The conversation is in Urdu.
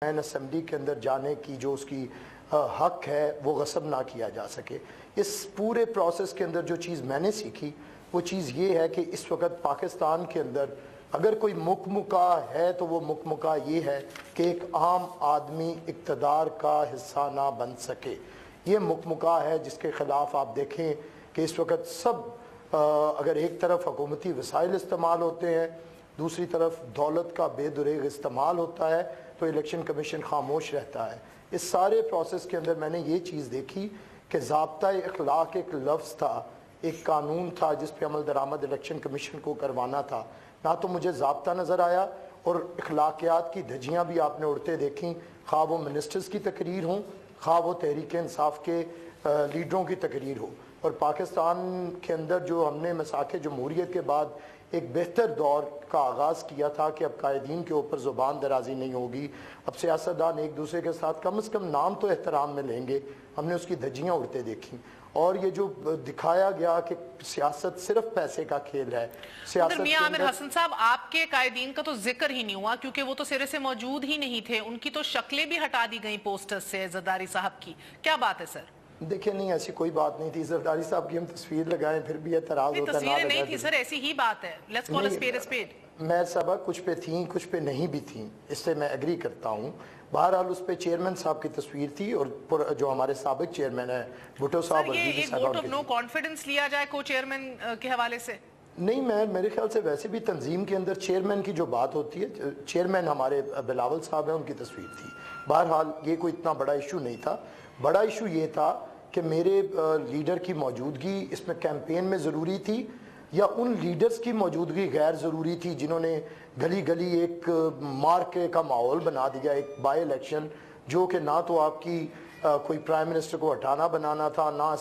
مین اسمبلی کے اندر جانے کی جو اس کی حق ہے وہ غصب نہ کیا جا سکے۔ اس پورے پروسیس کے اندر جو چیز میں نے سیکھی وہ چیز یہ ہے کہ اس وقت پاکستان کے اندر اگر کوئی مکمکا ہے تو وہ مکمکا یہ ہے کہ ایک عام آدمی اقتدار کا حصہ نہ بن سکے۔ یہ مکمکا ہے جس کے خلاف آپ دیکھیں کہ اس وقت سب اگر ایک طرف حکومتی وسائل استعمال ہوتے ہیں، دوسری طرف دولت کا بے دریغ استعمال ہوتا ہے تو الیکشن کمیشن خاموش رہتا ہے۔ اس سارے پروسیس کے اندر میں نے یہ چیز دیکھی کہ ضابطہ اخلاق ایک لفظ تھا، ایک قانون تھا جس پہ عمل درآمد الیکشن کمیشن کو کروانا تھا، نہ تو مجھے ضابطہ نظر آیا اور اخلاقیات کی دھجیاں بھی آپ نے اڑتے دیکھیں، خواہ وہ منسٹرز کی تقریر ہوں، خواہ وہ تحریک انصاف کے لیڈروں کی تقریر ہو۔ اور پاکستان کے اندر جو ہم نے مساق جمہوریت کے بعد ایک بہتر دور کا آغاز کیا تھا کہ اب قائدین کے اوپر زبان درازی نہیں ہوگی، اب سیاستدان ایک دوسرے کے ساتھ کم از کم نام تو احترام میں لیں گے، ہم نے اس کی دھجیاں اڑتے دیکھیں۔ اور یہ جو دکھایا گیا کہ سیاست صرف پیسے کا کھیل ہے، سیاست میاں عامر حسن صاحب، آپ کے قائدین کا تو ذکر ہی نہیں ہوا کیونکہ وہ تو سرے سے موجود ہی نہیں تھے، ان کی تو شکلیں بھی ہٹا دی گئیں پوسٹر سے زرداری صاحب کی، کیا بات ہے سر؟ دیکھیں نہیں، ایسی کوئی بات نہیں تھی، زرداری صاحب کی ہم تصویر لگائیں پھر بھی اعتراض ہوتا ہے۔ تصویریں نہیں تھی سر، ایسی ہی بات ہے، let's call a speed a speed. میں صاحبہ کچھ پہ تھیں کچھ پہ نہیں بھی تھیں، اس سے میں ایگری کرتا ہوں۔ بہرحال اس پہ چیئرمین صاحب کی تصویر تھی اور جو ہمارے سابق چیئرمین ہیں بھٹو صاحب سر یہ ایک ووٹ آف نو کانفیڈنس لیا جائے کو چیئرمین کے حوالے سے؟ نہیں، میرے خیال سے ویسے بھی تنظیم کے اندر چیئرمین کی جو بات ہوتی ہے، چیئرمین ہمارے بلاول صاحب ہیں، ان کی تصویر تھی۔ بہرحال یہ کوئی اتنا بڑا ایشو نہیں تھا، بڑا ایشو یہ تھا کہ میرے لیڈر کی موجودگی اس میں کیمپین میں ضروری تھی یا ان لیڈرز کی موجودگی غیر ضروری تھی جنہوں نے گلی گلی ایک مارکے کا ماحول بنا دیا، ایک بائی الیکشن جو کہ نہ تو آپ کی کوئی پرائم منسٹر کو ہٹانا بنانا تھا، نہ